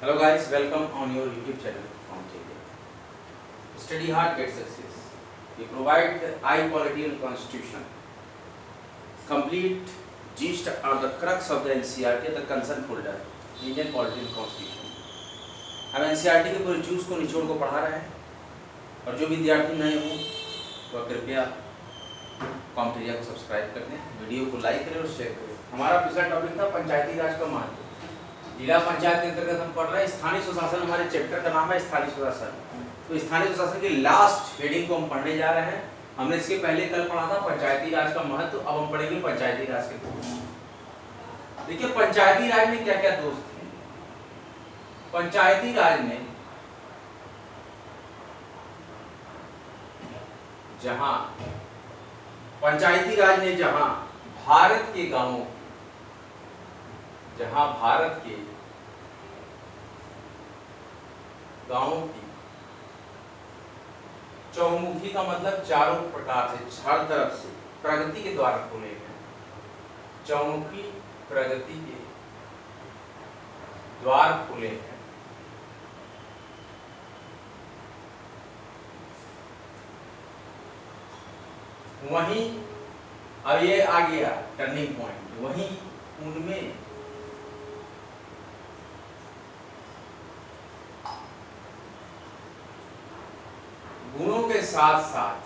Hello guys, welcome on your YouTube channel from JK. Study hard, get success. We provide the high quality and constitution. Complete gist or the crux of the NCERT, the concern folder, Indian Polity and Constitution. हम NCERT के पूरे juice को निचोड़ को पढ़ा रहे हैं और जो विद्यार्थी नए हों वह कृपया कॉम्टेरिया को सब्सक्राइब कर दें, वीडियो को लाइक करें और शेयर करें। हमारा पिछला टॉपिक था पंचायती राज का महत्व। जिला पंचायत के अंतर्गत हम पढ़ रहे हैं स्थानीय सुशासन। हमारे चैप्टर का नाम है स्थानीय सुशासन। तो स्थानीय सुशासन की लास्ट हेडिंग को हम पढ़ने जा रहे हैं। हमने इसके पहले कल पढ़ा था पंचायती राज का महत्व, अब हम पढ़ेंगे पंचायती राज के दोष। देखिए पंचायती राज में क्या क्या दोष थे। पंचायती राज में जहां भारत के गांवों, की चौमुखी का मतलब चारों प्रकार से, हर तरफ से प्रगति के द्वार खोले हैं। चौमुखी प्रगति के द्वार खोले हैं। वहीं अब ये आ गया टर्निंग पॉइंट। वहीं उनमें गुणों के साथ साथ,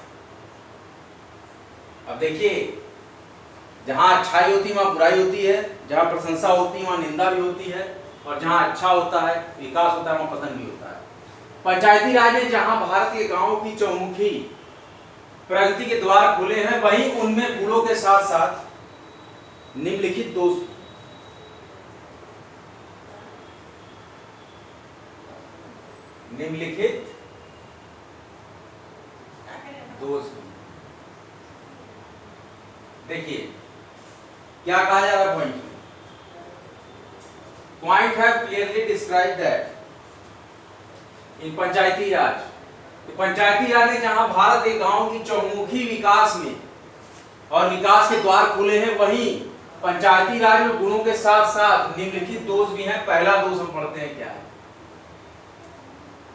अब देखिए जहां अच्छाई होती है वहां बुराई होती है, जहां प्रशंसा होती है वहां निंदा भी होती है, और जहां अच्छा होता है विकास होता है वहां पतन भी होता है। पंचायती राज ने जहां भारत के गांवों की चौमुखी प्रगति के द्वार खुले हैं, वहीं उनमें गुणों के साथ साथ निम्नलिखित दोष देखिए क्या कहा जा रहा है। Point have clearly describe that in panchayati raj, panchayati raj ने जहां भारत के गांव की चौमुखी विकास में और विकास के द्वार खुले हैं, वहीं पंचायती राज में गुणों के साथ साथ निम्नलिखित दोष भी हैं। पहला दोष हम पढ़ते हैं क्या है।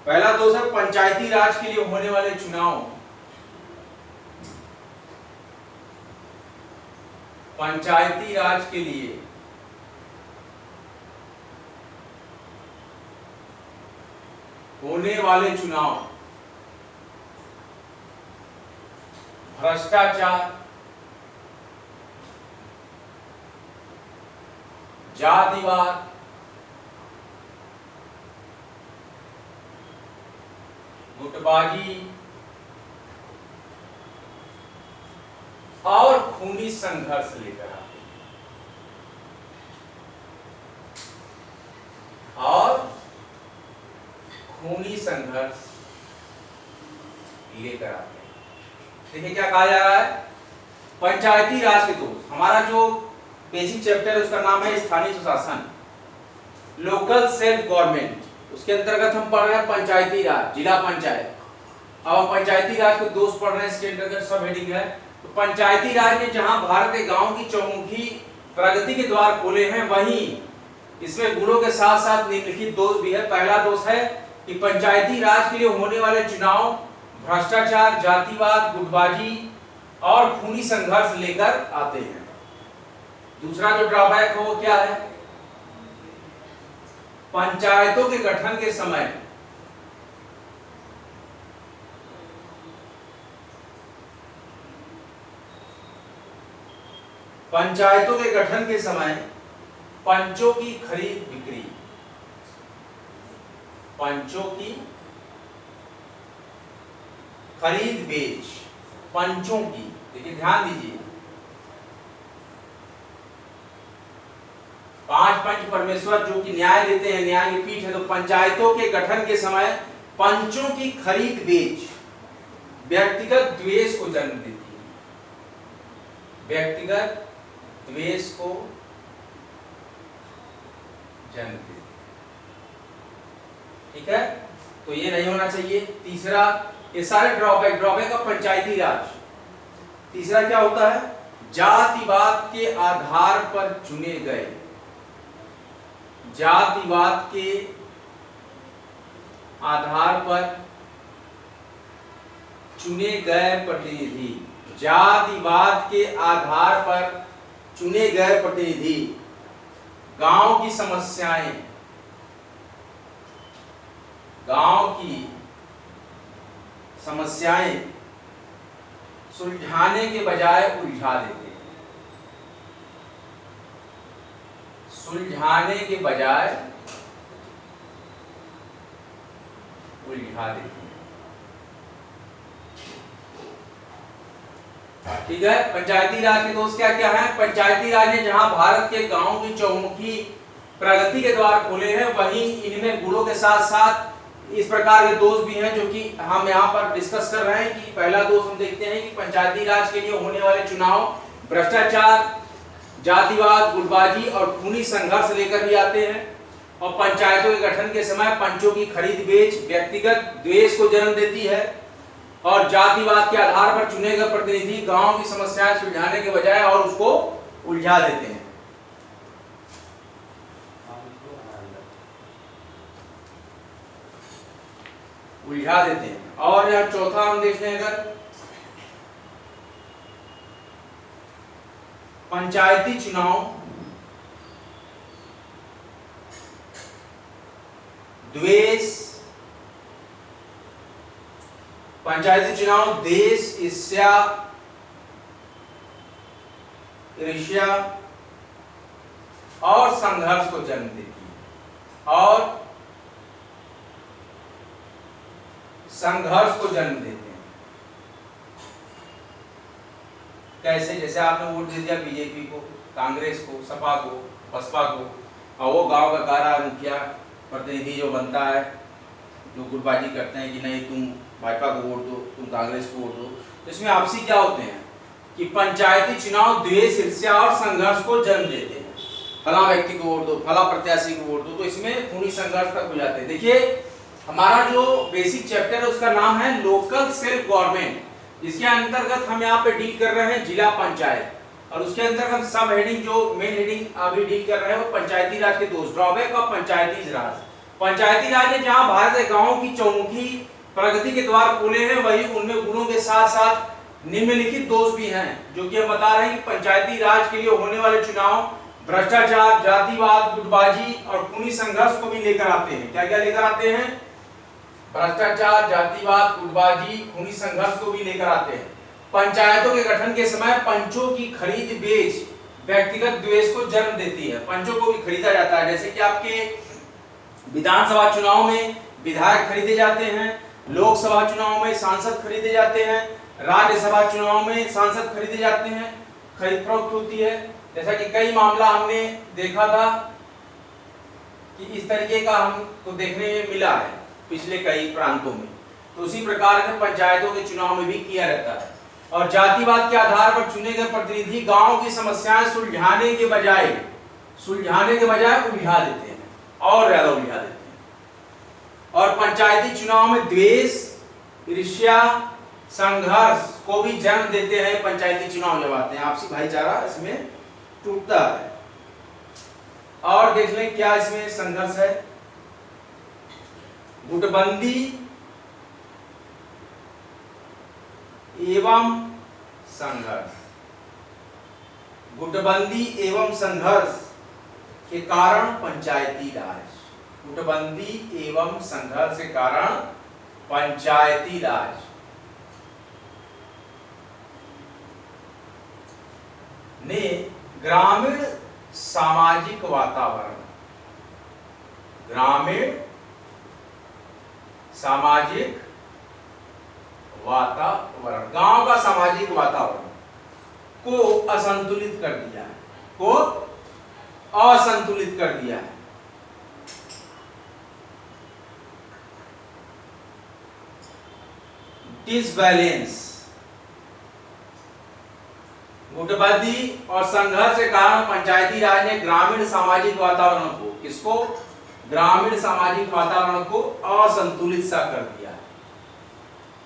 पहला दोष है पंचायती राज के लिए होने वाले चुनाव। पंचायती राज के लिए होने वाले चुनाव भ्रष्टाचार, जातिवाद, गुटबाजी और खूनी संघर्ष लेकर आते हैं। देखिए क्या कहा जा रहा है। पंचायती राज के दोष, हमारा जो बेसिक चैप्टर है उसका नाम है स्थानीय सुशासन, लोकल सेल्फ गवर्नमेंट। उसके अंतर्गत हम पढ़ रहे हैं पंचायती राज, जिला पंचायत। अब हम पंचायती राज के दोष पढ़ रहे हैं। इसके अंतर्गत सब हेडिंग है। तो पंचायती राज ने जहां भारत के गांव की चौमुखी प्रगति के द्वार खोले हैं, वहीं इसमें गुणों के साथ साथ निम्नलिखित दोष भी है। पहला दोष है कि पंचायती राज के लिए होने वाले चुनाव भ्रष्टाचार, जातिवाद, गुटबाजी और खूनी संघर्ष लेकर आते हैं। दूसरा जो ड्रॉबैक है वो क्या है। पंचायतों के गठन के समय पंचों की खरीद बिक्री, पंचों की खरीद बेच, पंचों की, देखिए ध्यान दीजिए, 5 पंच परमेश्वर जो कि न्याय देते हैं, न्याय की पीठ है। तो पंचायतों के गठन के समय पंचों की खरीद बेच व्यक्तिगत द्वेष को जन्म देती है। व्यक्तिगत द्वेष को जन्म देती है। ठीक है, तो ये नहीं होना चाहिए। तीसरा, ये सारे ड्रॉबैक ऑफ पंचायती राज। तीसरा क्या होता है, जातिवाद के आधार पर चुने गए, जातिवाद के आधार पर चुने गए प्रतिनिधि, जातिवाद के आधार पर चुने गए प्रतिनिधि गांव की समस्याएं सुलझाने के बजाय उलझा देते हैं, सुलझाने के बजाय उलझा देते हैं। ठीक है। पंचायती राज के दोस्त क्या क्या है? पंचायती राज ने जहां भारत के गांवों की चौमुखी प्रगति के द्वार खोले हैं, वहीं इनमें गुणों के साथ साथ इस प्रकार के दोष भी हैं जो कि हम यहाँ पर डिस्कस कर रहे हैं। कि पहला दोष हम देखते हैं कि पंचायती राज के लिए होने वाले चुनाव भ्रष्टाचार, जातिवाद, गुटबाजी और खूनी संघर्ष लेकर भी आते हैं। और पंचायतों के गठन के समय पंचों की खरीद बेच व्यक्तिगत द्वेष को जन्म देती है और जातिवाद के आधार पर चुने गए प्रतिनिधि गांव की समस्याएं सुलझाने के बजाय और उसको उलझा देते हैं। उलझा देते हैं। और यहाँ चौथा हम देखते हैं, अगर पंचायती चुनाव द्वेष, पंचायती चुनाव देश, ईर्ष्या और संघर्ष को जन्म देती है और संघर्ष को जन्म देते हैं। कैसे? जैसे आपने वोट दे दिया बीजेपी को, कांग्रेस को, सपा को, बसपा को, और वो गांव का कारा मुखिया प्रतिनिधि जो बनता है, जो गुटबाजी करते हैं कि नहीं तुम भाजपा को वोट दो, तुम कांग्रेस को वोट दो, तो इसमें आपसी क्या होते हैं कि पंचायती चुनाव द्वेष, ईर्ष्या और संघर्ष को जन्म देते हैं। फला व्यक्ति को वोट दो, फला प्रत्याशी को वोट दो, तो इसमें खूनी संघर्ष तक हो जाते हैं। देखिए, हमारा जो बेसिक चैप्टर है उसका नाम है लोकल सेल्फ गवर्नमेंट, जिसके अंतर्गत हम यहाँ पे डील कर रहे हैं जिला पंचायत, और उसके अंतर्गत हम सब हेडिंग, जो मेन हेडिंग अभी डील कर रहे हैं वो पंचायती राज के दोष, ड्रॉबैक और पंचायती राज। पंचायती राज ने जहाँ भारत के गाँव की चौमुखी प्रगति के द्वार खोले हैं, वही उनमें गुणों के साथ साथ निम्नलिखित दोष भी हैं, जो कि हम बता रहे हैं कि पंचायती राज के लिए होने वाले चुनाव भ्रष्टाचार, जातिवाद, गुटबाजी और खूनी संघर्ष को भी लेकर आते हैं। क्या क्या लेकर आते हैं? भ्रष्टाचार, जातिवाद, गुटबाजी, खूनी संघर्ष को भी लेकर आते हैं। पंचायतों के गठन के समय पंचों की खरीद बेच व्यक्तिगत द्वेष को जन्म देती है। पंचों को भी खरीदा जाता है, जैसे कि आपके विधानसभा चुनाव में विधायक खरीदे जाते हैं, लोकसभा चुनाव में सांसद खरीदे जाते हैं, राज्यसभा चुनाव में सांसद खरीदे जाते हैं, खरीद फरोख्त होती है। जैसा कि कई मामला हमने देखा था कि इस तरीके का हमको देखने में मिला है पिछले कई प्रांतों में, तो उसी प्रकार से पंचायतों के चुनाव में भी किया रहता है। और जातिवाद के आधार पर चुने गए प्रतिनिधि गांव की समस्याएं सुलझाने के बजाय उलझा देते हैं और ज्यादा उलझा देते हैं। और पंचायती चुनाव में द्वेष, ईर्ष्या, संघर्ष को भी जन्म देते हैं। पंचायती चुनाव जब आते हैं आपसी भाईचारा इसमें टूटता है। और देख लें क्या इसमें संघर्ष है। गुटबंदी एवं संघर्ष, गुटबंदी एवं संघर्ष के कारण पंचायती राज, गुटबंदी एवं संघर्ष के कारण पंचायती राज ने ग्रामीण सामाजिक वातावरण, ग्रामीण सामाजिक वातावरण, गांव का सामाजिक वातावरण को असंतुलित कर दिया है, को असंतुलित कर दिया है। डिसबैलेंस, गुटबंदी और संघर्ष के कारण पंचायती राज ने ग्रामीण सामाजिक वातावरण को, किसको? ग्रामीण सामाजिक वातावरण को असंतुलित सा कर दिया है।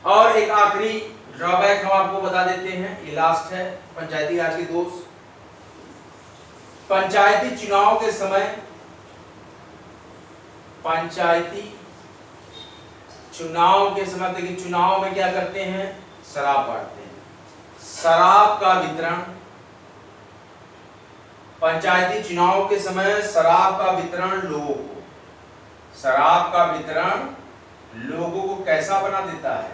और एक आखिरी ड्रॉबैक हम आपको बता देते हैं, ये लास्ट है पंचायती राज के दोष। पंचायती चुनाव के समय पंचायती चुनाव के समय, देखिए चुनाव में क्या करते हैं, शराब बांटते हैं। शराब का वितरण, पंचायती चुनाव के समय शराब का वितरण लोगों को, शराब का वितरण लोगों को कैसा बना देता है,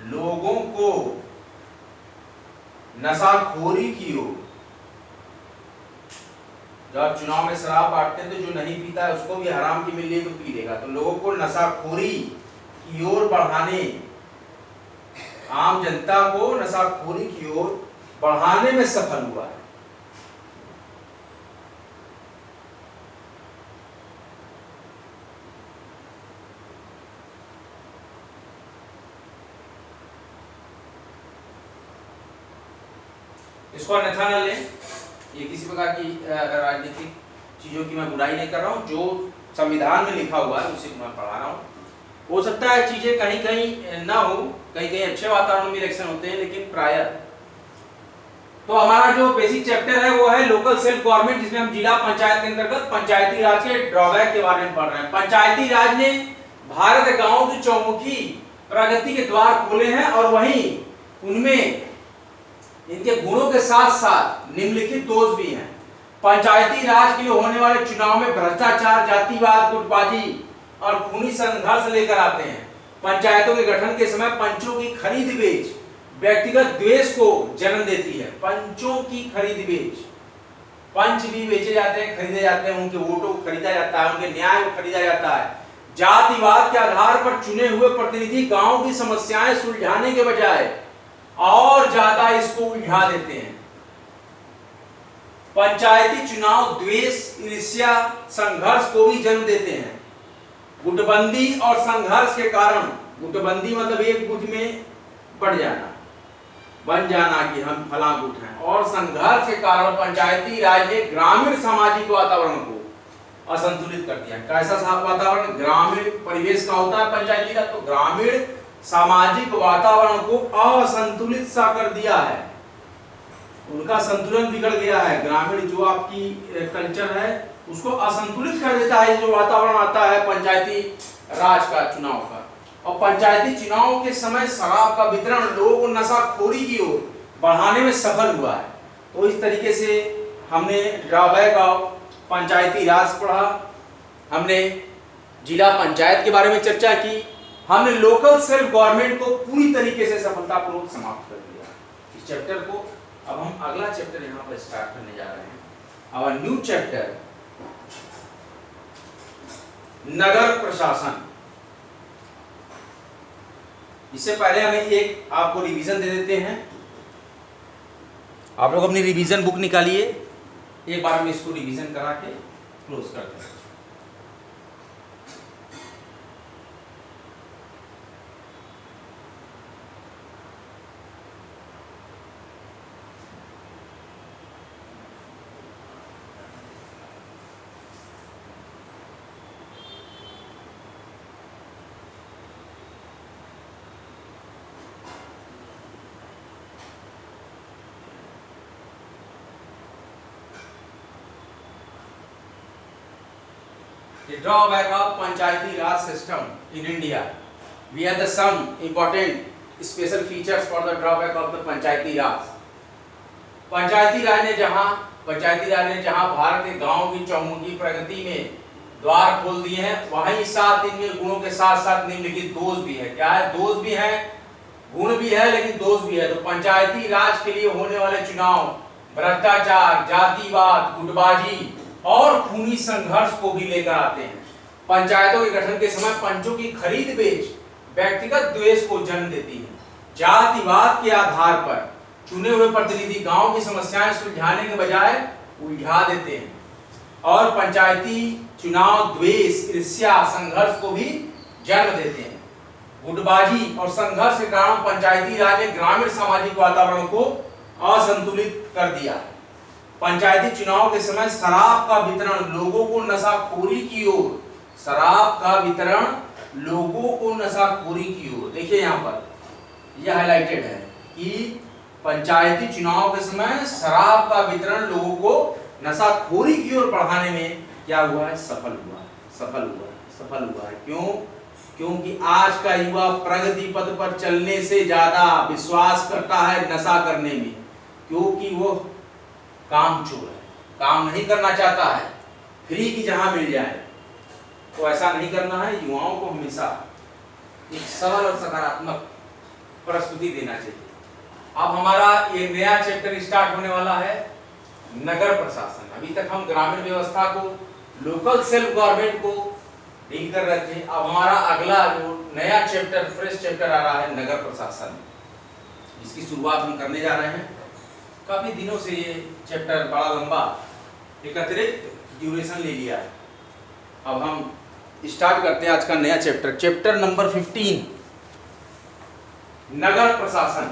लोगों को नशाखोरी की ओर। जब आप चुनाव में शराब बांटते हैं तो जो नहीं पीता है उसको भी हराम की मिल रही है तो पी लेगा, तो लोगों को नशाखोरी की ओर बढ़ाने, आम जनता को नशाखोरी की ओर बढ़ाने में सफल हुआ है। इसको अन्यथा न लें, ये किसी प्रकार की राजनीतिक चीजों की मैं बुराई नहीं कर रहा हूँ, जो संविधान में लिखा हुआ है उसे मैं पढ़ा रहा हूँ। हो सकता है चीजें कहीं कहीं ना हो, कहीं कहीं अच्छे वातावरण में इलेक्शन होते हैं, लेकिन प्रायः तो हमारा जो बेसिक चैप्टर है वो है लोकल सेल्फ गवर्नमेंट, जिसमें हम जिला पंचायत के अंतर्गत पंचायती राज के ड्रॉबैक के बारे में पढ़ रहे हैं। पंचायती राज ने भारत गांव की चौमुखी प्रगति के द्वार खोले हैं और वहीं उनमें इनके गुणों के साथ साथ निम्नलिखित दोष भी हैं। पंचायती राज के लिए होने वाले चुनाव में भ्रष्टाचार, जातिवाद, गुटबाजी और खूनी संघर्ष लेकर आते हैं। पंचायतों के गठन के समय पंचों की खरीद बेच व्यक्तिगत द्वेष को जन्म देती है। पंचों की खरीद बेच, पंच भी बेचे जाते हैं, खरीदे जाते हैं, उनके वोटों को खरीदा जाता है, उनके न्याय को खरीदा जाता है। जातिवाद के आधार पर चुने हुए प्रतिनिधि गांव की समस्याएं सुलझाने के बजाय और ज्यादा इसको उलझा देते हैं। पंचायती चुनाव द्वेष, ईर्ष्या, संघर्ष को भी जन्म देते हैं। गुटबंदी और संघर्ष के कारण, गुटबंदी मतलब एक गुट में बढ़ जाना, बन जाना कि हम फला गुट हैं, और संघर्ष के कारण पंचायती राज ने ग्रामीण सामाजिक वातावरण को असंतुलित कर दिया। कैसा वातावरण, ग्रामीण परिवेश का होता है पंचायती राज, तो ग्रामीण सामाजिक वातावरण को असंतुलित सा कर दिया है, उनका संतुलन बिगड़ गया है। ग्रामीण जो आपकी कल्चर है उसको असंतुलित कर देता है जो वातावरण आता है पंचायती राज का, चुनाव का। और पंचायती चुनाव के समय शराब का वितरण लोगों को नशाखोरी की ओर बढ़ाने में सफल हुआ है। तो इस तरीके से हमने ड्रॉबैक ऑफ पंचायती राज पढ़ा, हमने जिला पंचायत के बारे में चर्चा की, हमने लोकल सेल्फ गवर्नमेंट को पूरी तरीके से सफलतापूर्वक समाप्त कर दिया इस चैप्टर को। अब हम अगला चैप्टर यहाँ पर स्टार्ट करने जा रहे हैं, आवर न्यू चैप्टर, नगर प्रशासन। इससे पहले हमें एक आपको रिवीजन दे देते हैं। आप लोग अपनी रिवीजन बुक निकालिए, एक बार हम इसको रिवीजन करा के क्लोज करते हैं। The drawback of Panchayati Raj system in India. We have some important special features for the drawback of the Panchayati Raj. पंचायती राज ने जहां भारत के गांव की चौमुखी प्रगति में द्वार खोल दिए हैं, वहीं साथ इनके गुणों के साथ साथ निम्नलिखित दोष भी है। क्या है? दोष भी है, गुण भी है, लेकिन दोष भी है। तो पंचायती राज के लिए होने वाले चुनाव भ्रष्टाचार, जातिवाद, गुटबाजी और खूनी संघर्ष को भी लेकर आते हैं। पंचायतों के गठन के समय पंचों की खरीद बेच व्यक्तिगत द्वेष को जन्म देती है। जातिवाद के आधार पर चुने हुए प्रतिनिधि गांव की समस्याएं सुलझाने के बजाय उलझा देते हैं, और पंचायती चुनाव द्वेष, ईर्ष्या, संघर्ष को भी जन्म देते हैं। गुटबाजी और संघर्ष के कारण पंचायती राज ने ग्रामीण सामाजिक वातावरण को असंतुलित कर दिया। पंचायती चुनाव के समय शराब का वितरण लोगों को नशाखोरी की ओर, शराब का वितरण लोगों को नशाखोरी की ओर, देखिए यहाँ पर यह हाईलाइटेड है कि पंचायती चुनाव के समय शराब का वितरण लोगों को नशाखोरी की ओर बढ़ाने में क्या हुआ है? सफल हुआ है। क्यों? क्योंकि आज का युवा प्रगति पथ पर चलने से ज्यादा विश्वास करता है नशा करने में, क्योंकि वो कामचोर है, काम नहीं करना चाहता है, फ्री की जहां मिल जाए। तो ऐसा नहीं करना है। युवाओं को हमेशा एक सरल और सकारात्मक प्रस्तुति देना चाहिए। अब हमारा ये नया चैप्टर स्टार्ट होने वाला है, नगर प्रशासन। अभी तक हम ग्रामीण व्यवस्था को, लोकल सेल्फ गवर्नमेंट को डील कर रहे थे। अब हमारा अगला जो नया चैप्टर, फ्रेश चैप्टर आ रहा है, नगर प्रशासन। इसकी शुरुआत हम करने जा रहे हैं। काफी दिनों से ये चैप्टर बड़ा लंबा, एक अतिरिक्त ड्यूरेशन ले लिया है। अब हम स्टार्ट करते हैं आज का नया चैप्टर, चैप्टर नंबर 15, नगर प्रशासन।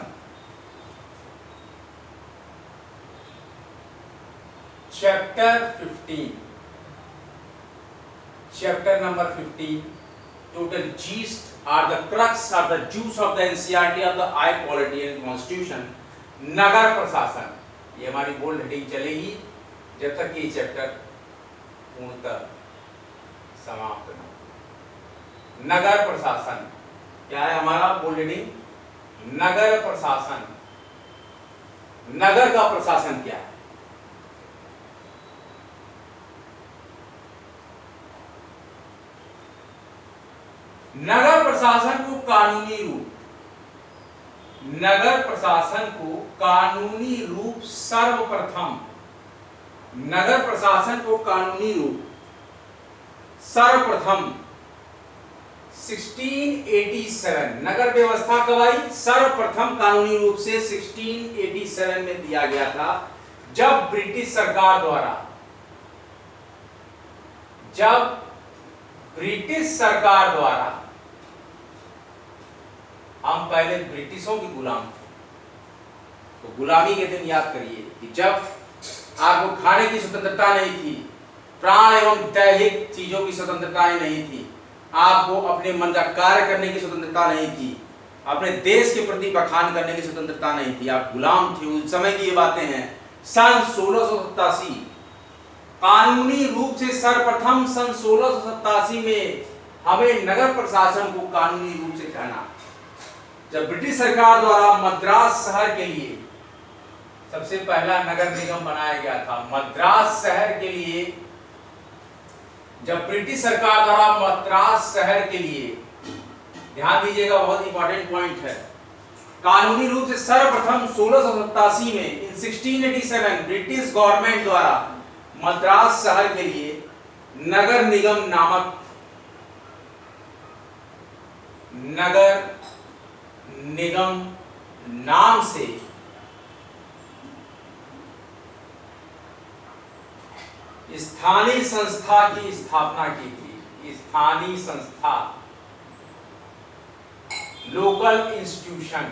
Chapter 15, chapter number 15, total gist or the crux or the juice of the NCERT of the high quality and constitution, नगर प्रशासन। ये हमारी बोल्ड हेडिंग चलेगी जब तक ये चैप्टर पूर्णतः समाप्त न हो। नगर प्रशासन क्या है हमारा बोल्ड हेडिंग? नगर प्रशासन। नगर का प्रशासन क्या है? नगर प्रशासन को कानूनी रूप, नगर प्रशासन को कानूनी रूप सर्वप्रथम, नगर प्रशासन को कानूनी रूप सर्वप्रथम 1687, नगर व्यवस्था कब आई? सर्वप्रथम कानूनी रूप से 1687 में दिया गया था, जब ब्रिटिश सरकार द्वारा, जब ब्रिटिश सरकार द्वारा, हम पहले ब्रिटिशों के गुलाम थे। तो गुलामी के दिन याद करिए कि जब आपको खाने की स्वतंत्रता नहीं थी, प्राण एवं दैहिक चीजों की स्वतंत्रताएं नहीं थी, आपको अपने मन का कार्य करने की स्वतंत्रता नहीं थी, अपने देश के प्रति बखान करने की स्वतंत्रता नहीं थी, आप गुलाम थे। उस समय की ये बातें हैं। सन 1687 कानूनी रूप से सर्वप्रथम सन 1687 में हमें नगर प्रशासन को कानूनी रूप से जाना, जब ब्रिटिश सरकार द्वारा मद्रास शहर के लिए सबसे पहला नगर निगम बनाया गया था। मद्रास शहर के लिए, जब ब्रिटिश सरकार द्वारा मद्रास शहर के लिए, ध्यान दीजिएगा बहुत इंपॉर्टेंट पॉइंट है, कानूनी रूप से सर्वप्रथम 1687 में, इन 1687 ब्रिटिश गवर्नमेंट द्वारा मद्रास शहर के लिए नगर निगम नामक, नगर निगम नाम से स्थानीय संस्था की स्थापना की थी। स्थानीय संस्था, लोकल इंस्टीट्यूशन,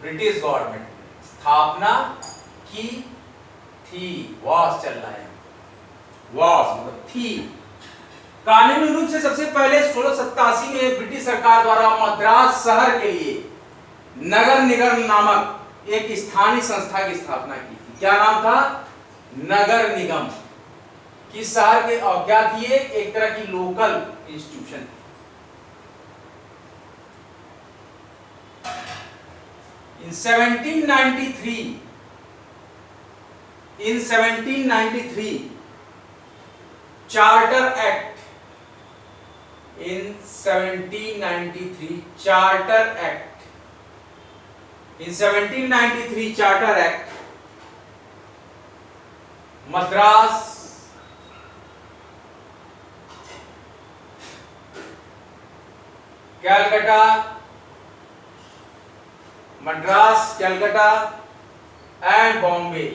ब्रिटिश गवर्नमेंट ने स्थापना की थी। वॉस चल रहा है, वॉस मतलब थी। कानूनी रूप से सबसे पहले 1687 में ब्रिटिश सरकार द्वारा मद्रास शहर के लिए नगर निगम नामक एक स्थानीय संस्था की स्थापना की थी। क्या नाम था? नगर निगम। किस शहर के? और क्या थी? एक तरह की लोकल इंस्टीट्यूशन थी। In 1793 charter act, in 1793 charter act, in 1793 charter act Madras Calcutta, Madras Calcutta and Bombay,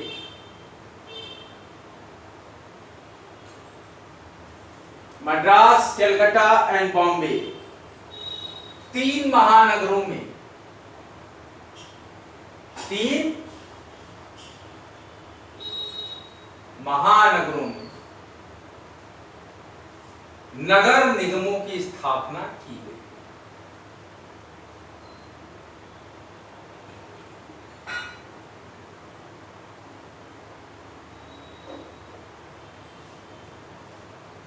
Madras Calcutta and Bombay, 3 महानगरों में, 3 महानगरों में नगर निगमों की स्थापना की गई।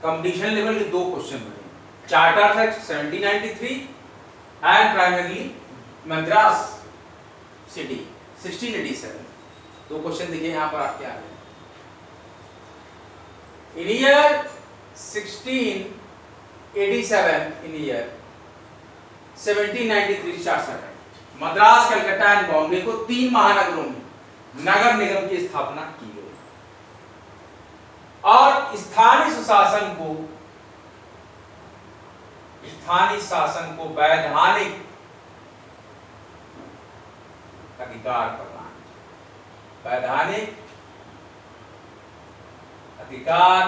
कंपटीशन लेवल के 2 क्वेश्चन बने, charter act 1793 and primarily Madras city 1687। 2 question देखिए यहाँ पर आपके आ रहे हैं। In year 1687, in year 1793 charter act Madras, Calcutta and Bombay को 3 महानगरों में नगर निगम की स्थापना की गई और स्थानीय शासन को वैधानिक अधिकार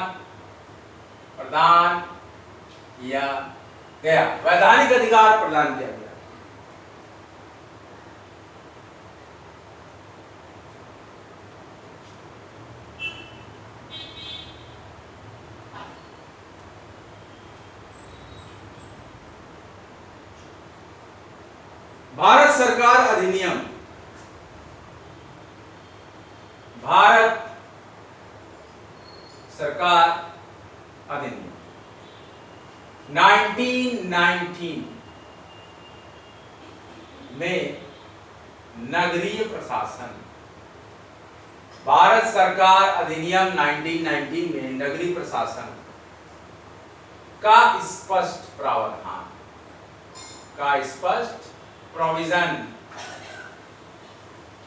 प्रदान किया गया। वैधानिक अधिकार प्रदान किया गया। भारत सरकार अधिनियम 1919 में नगरीय प्रशासन, भारत सरकार अधिनियम 1919 में नगरीय प्रशासन का स्पष्ट प्रावधान प्रोविजन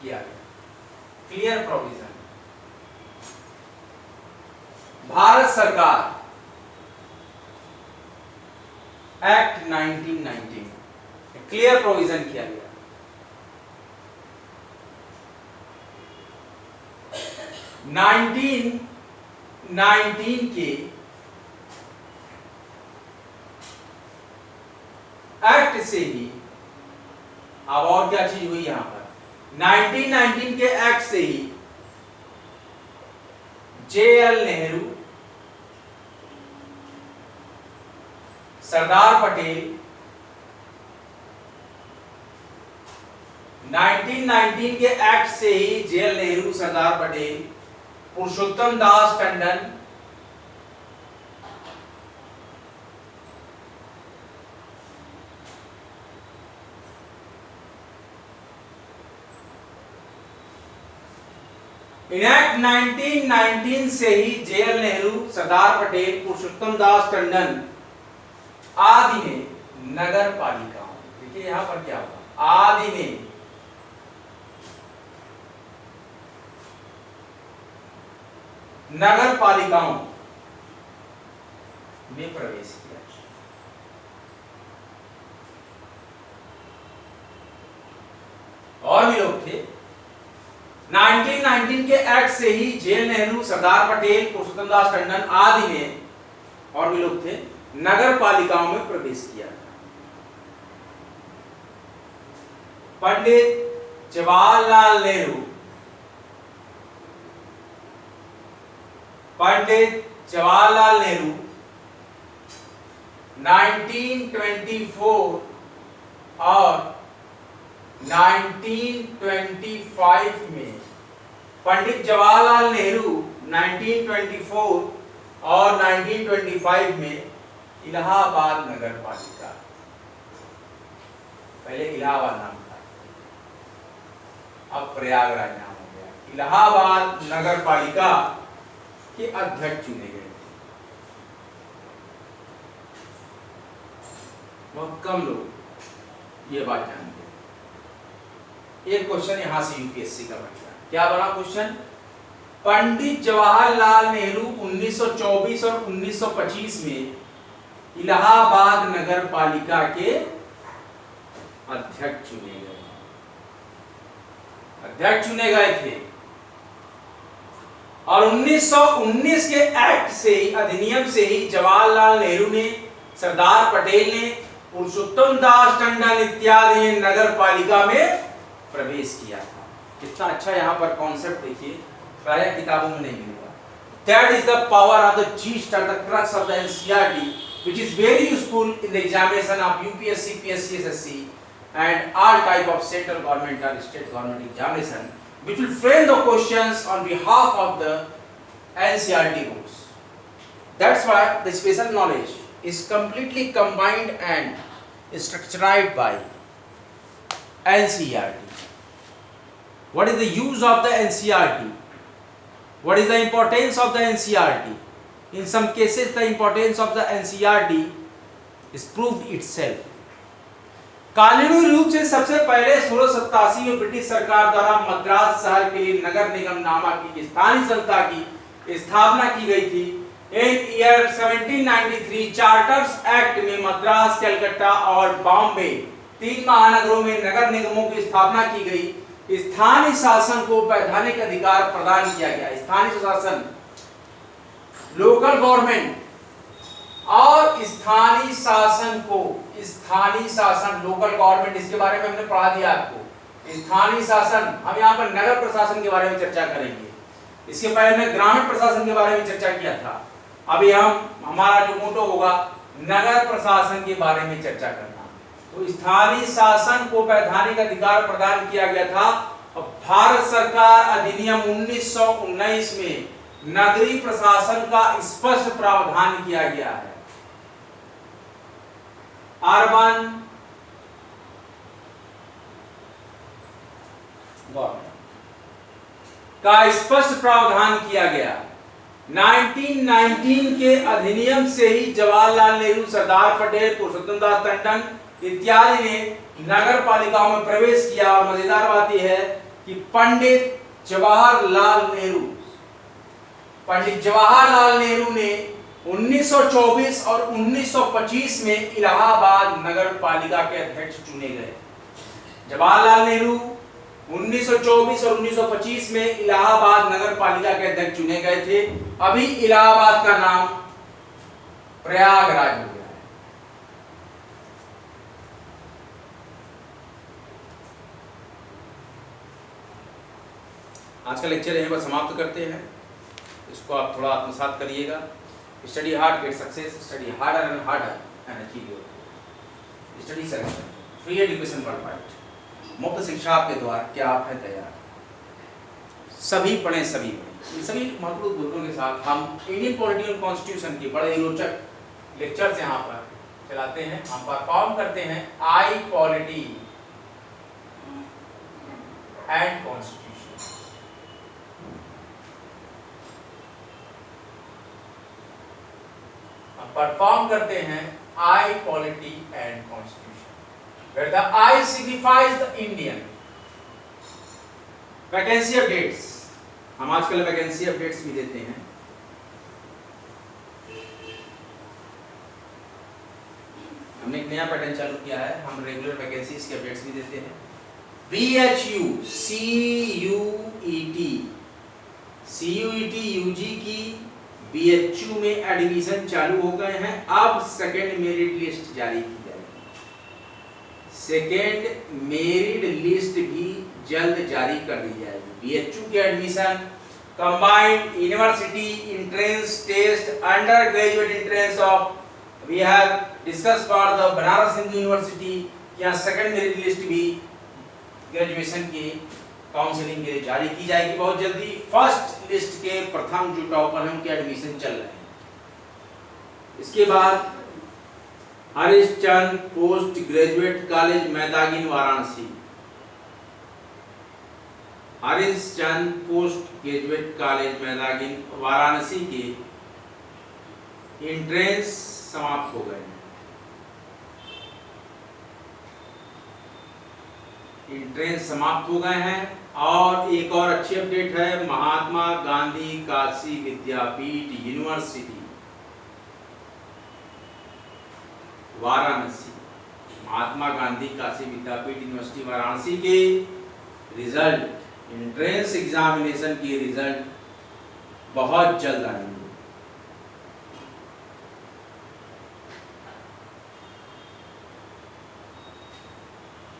किया गया, क्लियर प्रोविजन। भारत सरकार एक्ट 1919 क्लियर प्रोविजन किया गया। 1919 के एक्ट से ही, अब और क्या चीज हुई यहां पर, 1919 के एक्ट से ही JL नेहरू, सरदार पटेल, 1919 के एक्ट से ही JL Nehru, Sardar Patel, Purushottam Das Tandon, in act 1919 से ही JL नेहरू, सरदार पटेल, पुरुषोत्तम दास टंडन आदि ने नगर पालिकाओं, देखिए यहां पर क्या होगा, आदि ने नगर पालिकाओं में प्रवेश किया। और भी लोग थे। 1919 के एक्ट से ही JL नेहरू, सरदार पटेल, पुरुषोत्तम दास टंडन आदि ने, और भी लोग थे, नगर पालिकाओं में प्रवेश किया। पंडित जवाहरलाल नेहरू, पंडित जवाहरलाल नेहरू 1924 और 1925 में, पंडित जवाहरलाल नेहरू 1924 और 1925 में इलाहाबाद नगर पालिका, पहले इलाहाबाद नाम था, अब प्रयागराज नाम हो गया, इलाहाबाद नगर पालिका के अध्यक्ष चुने गए थे। बहुत कम लोग ये बात जानते हैं। एक क्वेश्चन यहां से यूपीएससी का बन गया। क्या बना क्वेश्चन? पंडित जवाहरलाल नेहरू 1924 और 1925 में इलाहाबाद नगर पालिका के अध्यक्ष चुने गए थे। और 1919 के एक्ट से ही, अधिनियम से ही जवाहरलाल नेहरू ने, सरदार पटेल ने, पुरुषोत्तम दास टंडन इत्यादि ने नगर पालिका में प्रवेश किया था। कितना अच्छा यहाँ पर कॉन्सेप्ट देखिए, प्राय किताबों में नहीं मिलेगा। That is the power of the gist or the crux of the NCERT, which is very useful in the examination of UPSC, PSC, SSC, and all type of central government or state government examination, which will frame the questions on behalf of the NCERT books. That's why the special knowledge is completely combined and structured by NCERT. What is the use of the NCERT? What is the importance of the NCERT? In some cases, the importance of the NCERT is proved itself. कानूनी रूप से सबसे पहले 1687 में British सरकार द्वारा मद्रास शहर के लिए नगर निगम नामक एक स्थानीय संस्था की स्थापना की गई थी। इन ईयर 1793 चार्टर्स एक्ट में मद्रास, कलकत्ता और बॉम्बे 3 महानगरों में नगर निगमों की स्थापना की गई। स्थानीय शासन को वैधानिक अधिकार प्रदान किया गया। स्थानीय शासन, लोकल गवर्नमेंट और स्थानीय शासन को, स्थानीय शासन, लोकल गवर्नमेंट, इसके बारे में हमने पढ़ा दिया आपको। स्थानीय शासन, हम यहाँ पर नगर प्रशासन के बारे में चर्चा करेंगे। इसके पहले मैं ग्रामीण प्रशासन के बारे में चर्चा किया था। अभी हमारा जो मोटो होगा नगर प्रशासन के बारे में चर्चा करना। तो स्थानीय शासन को वैधानिक अधिकार प्रदान किया गया था। और भारत सरकार अधिनियम 1919 में नगरीय प्रशासन का स्पष्ट प्रावधान किया गया है। अर्बन का स्पष्ट प्रावधान किया गया। 1919 के अधिनियम से ही जवाहरलाल नेहरू, सरदार पटेल, पुरुषोत्तम दास टंडन इत्यादि ने नगर पालिकाओं में प्रवेश किया। और मजेदार बात यह है कि पंडित जवाहरलाल नेहरू ने 1924 और 1925 में इलाहाबाद नगर पालिका के अध्यक्ष चुने गए। जवाहरलाल नेहरू 1924 और 1925 में इलाहाबाद नगर पालिका के अध्यक्ष चुने गए थे। अभी इलाहाबाद का नाम प्रयागराज हो गया है। आज का लेक्चर यहीं पर समाप्त करते हैं। इसको आप थोड़ा आत्मसात करिएगा। Study hard, get success. Study harder and harder and achieve your study success. Free education worldwide, मुफ्त शिक्षा आपके द्वार। क्या आप हैं तैयार? सभी पढ़ें, सभी पढ़ें। सभी महत्वपूर्ण बुजुर्गों के साथ हम इंडियन पॉलिटी और कॉन्स्टिट्यूशन की बड़े रोचक लेक्चर्स यहाँ पर चलाते हैं। हम परफॉर्म करते हैं I polity and constitution. Perform करते हैं I polity and constitution, where the I signifies the Indian। Vacancy updates, हम आजकल वैकेंसी अपडेट्स भी देते हैं। हमने एक नया पैटर्न चालू किया है, हम रेगुलर वैकेंसीज के अपडेट्स भी देते हैं। BHU CUET UG की BHU में एडमिशन चालू हो गए हैं। अब सेकेंड मेरिट लिस्ट जारी की जाएगी। सेकेंड मेरिट लिस्ट भी जल्द जारी कर दी जाएगी। BHU के admission, combined university entrance test, undergraduate entrance of we have discuss for the Banaras Hindu university. यहाँ सेकेंड मेरिट लिस्ट भी ग्रेजुएशन के काउंसलिंग के लिए जारी की जाएगी बहुत जल्दी। फर्स्ट लिस्ट के प्रथम जो टॉपर हैं उनके एडमिशन चल रहे हैं। इसके बाद Harishchandra post graduate college Maidagin Varanasi, Harishchandra post graduate college Maidagin Varanasi के एंट्रेंस समाप्त हो गए हैं। एंट्रेंस समाप्त हो गए हैं। और एक और अच्छी अपडेट है, महात्मा गांधी काशी विद्यापीठ यूनिवर्सिटी वाराणसी, महात्मा गांधी काशी विद्यापीठ यूनिवर्सिटी वाराणसी के रिजल्ट, एंट्रेंस एग्जामिनेशन के रिजल्ट बहुत जल्द आएंगे।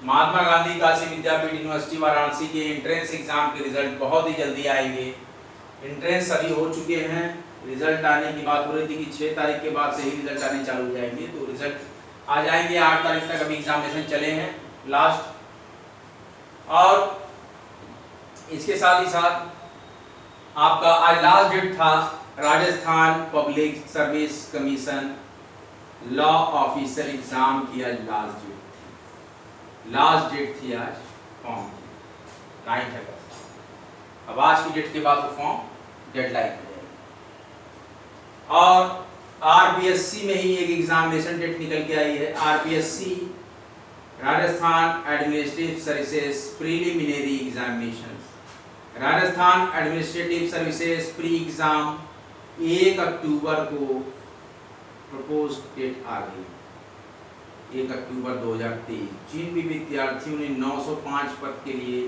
महात्मा गांधी काशी विद्यापीठ यूनिवर्सिटी वाराणसी के एंट्रेंस एग्जाम के रिजल्ट बहुत ही जल्दी आएंगे। एंट्रेंस अभी हो चुके हैं, रिजल्ट आने की बात हो रही थी कि 6 तारीख के बाद से ही रिजल्ट आने चालू हो जाएंगे। तो रिजल्ट आ जाएंगे 8 तारीख तक। अभी एग्जामिनेशन चले हैं लास्ट। और इसके साथ ही साथ आपका आज लास्ट डेट था Rajasthan public service commission law officer exam की आज लास्ट डेट थी आज फॉर्म की 9 अगस्त। अब आज की डेट के बाद वो फॉर्म डेडलाइन हो जाएगी। और आरपीएससी में ही एक एग्जामिनेशन डेट निकल के आई है। RPSC Rajasthan administrative services preliminary examination, Rajasthan administrative services pre exam 1 अक्टूबर को प्रपोज डेट आ गई, 1 अक्टूबर 2023। जिन भी विद्यार्थियों ने 905 पद के लिए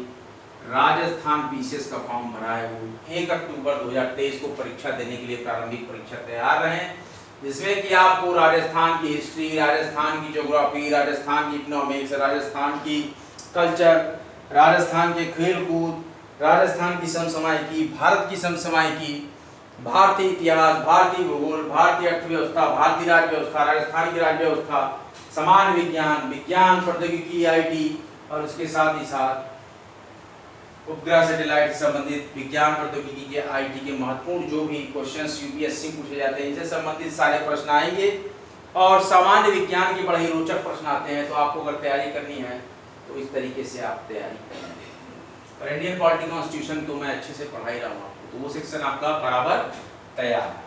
राजस्थान पीसीएस का फॉर्म भरा है वो 1 अक्टूबर 2023 को परीक्षा देने के लिए प्रारंभिक परीक्षा तैयार रहें, जिसमें कि आपको राजस्थान की हिस्ट्री, राजस्थान की ज्योग्राफी, राजस्थान की इकोनॉमिक्स, राजस्थान की कल्चर, राजस्थान के खेल कूद, राजस्थान की समसामयिकी, भारत की समसामयिकी, भारतीय इतिहास, भारतीय भूगोल, भारतीय अर्थव्यवस्था, भारतीय राज्य व्यवस्था, राजस्थान की राज्य व्यवस्था, समान विज्ञान, विज्ञान प्रौद्योगिकी आईटी, और उसके साथ ही साथ उपग्रह सैटेलाइट से संबंधित विज्ञान प्रौद्योगिकी के आईटी के महत्वपूर्ण जो भी क्वेश्चंस यूपीएससी पूछे जाते हैं, इनसे संबंधित सारे प्रश्न आएंगे। और सामान्य विज्ञान के बड़े ही रोचक प्रश्न आते हैं, तो आपको अगर तैयारी करनी है तो इस तरीके से आप तैयारी करें। और इंडियन पॉलिटी कॉन्स्टिट्यूशन तो मैं अच्छे से पढ़ा ही रहा हूँ आपको, तो वो सेक्शन आपका बराबर तैयार है।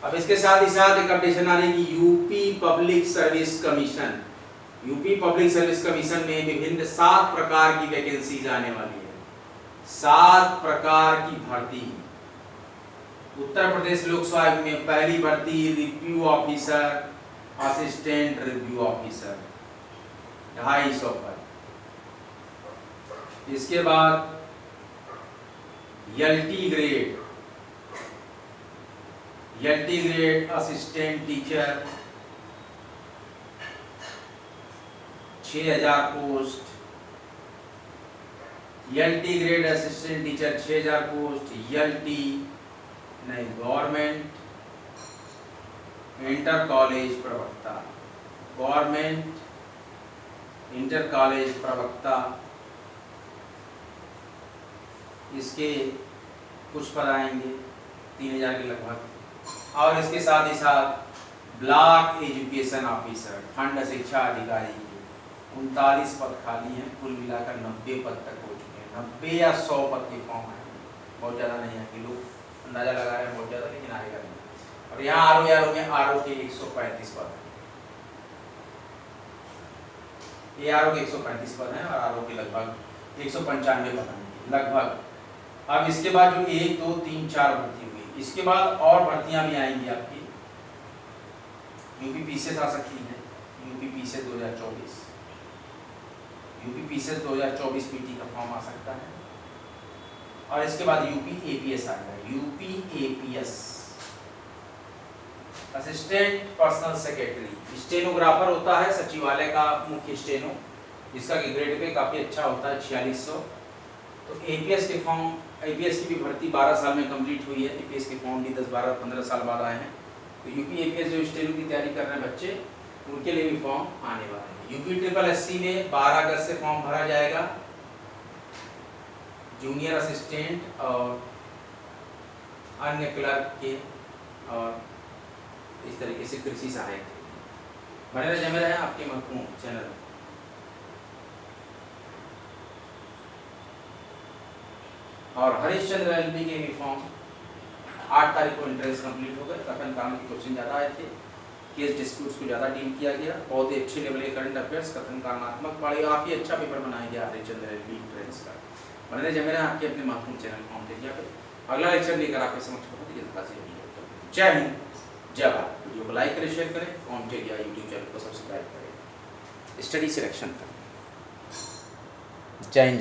अब इसके साथ ही साथ एक अपडेशन आ रही है कि UP public service commission, UP public service commission में विभिन्न 7 प्रकार की वैकेंसीज आने वाली है। 7 प्रकार की भर्ती। उत्तर प्रदेश लोक सेवा आयोग में पहली भर्ती review officer, assistant review officer 250 पद। इसके बाद LT grade assistant teacher 6000 post, LT grade assistant teacher 6000 post, government inter college प्रवक्ता, गवर्नमेंट इंटर कॉलेज प्रवक्ता, इसके कुछ पद आएंगे 3000 के लगभग। और इसके साथ ही साथ ब्लॉक एजुकेशन ऑफिसर, खंड शिक्षा अधिकारी के 39 पद खाली हैं। कुल मिलाकर 90 पद तक हो चुके हैं। 90 या 100 पद के फॉर्म आएंगे, बहुत ज़्यादा नहीं है कि लोग अंदाजा लगा रहे हैं बहुत ज़्यादा, लेकिन आएगा नहीं। और यहाँ आरओ में आरओ के 135 पद हैं, ये आरओ के 135 पद हैं और आरओ के लगभग 195 पद हैं लगभग। अब इसके बाद जो 1 2 3 4 भर्ती हुई, इसके बाद और भर्तियां भी आएंगी आपकी। यूपी पीसीएस आ सकती है, UP PCS 2024, UP PCS 2024 PT का फॉर्म आ सकता है। और इसके बाद यूपी एपीएस आएगा, UP APS assistant personal secretary, stenographer होता है सचिवालय का मुख्य स्टेनो, जिसका ग्रेड पे काफ़ी अच्छा होता है 4600। तो एपीएस के फॉर्म, एपीएस की भी भर्ती 12 साल में कंप्लीट हुई है। एपीएस के फॉर्म भी 10 12 15 साल बाद आए हैं। तो यूपी एपीएस जो स्टेनो की तैयारी कर रहे हैं बच्चे, उनके लिए भी फॉर्म आने वाले हैं। यूपी ट्रिपल एससी में 12 अगस्त से फॉर्म भरा जाएगा, जूनियर असिस्टेंट और अन्य क्लर्क के, और इस तरीके से कृषि सहायक। बने रहे जमे रहे आपके महत्वपूर्ण चैनल। और हरिश्चंद्र एलपी के भी फॉर्म 8 तारीख को एंट्रेंस कंप्लीट हो गए। कथन काम के क्वेश्चन ज़्यादा आए थे, केस डिस्प्यूट्स को ज़्यादा डील किया गया, बहुत ही अच्छे लेवल के करंट अफेयर्स, कथन कारणात्मक पढ़े, काफ़ी अच्छा पेपर बनाया गया हरिश्चंद्र एलपी एंट्रेंस का। बने रहे जमे रहे आपके अपने महत्वपूर्ण चैनल फॉर्म टेक पर। अगला लेक्चर लेकर आपके समक्ष बहुत ही जल्द। जय हिंद, जय भारत। वीडियो को लाइक करें, शेयर करें, कॉम टेक या यूट्यूब चैनल को सब्सक्राइब करें, स्टडी सिलेक्शन करें। जय हिंद।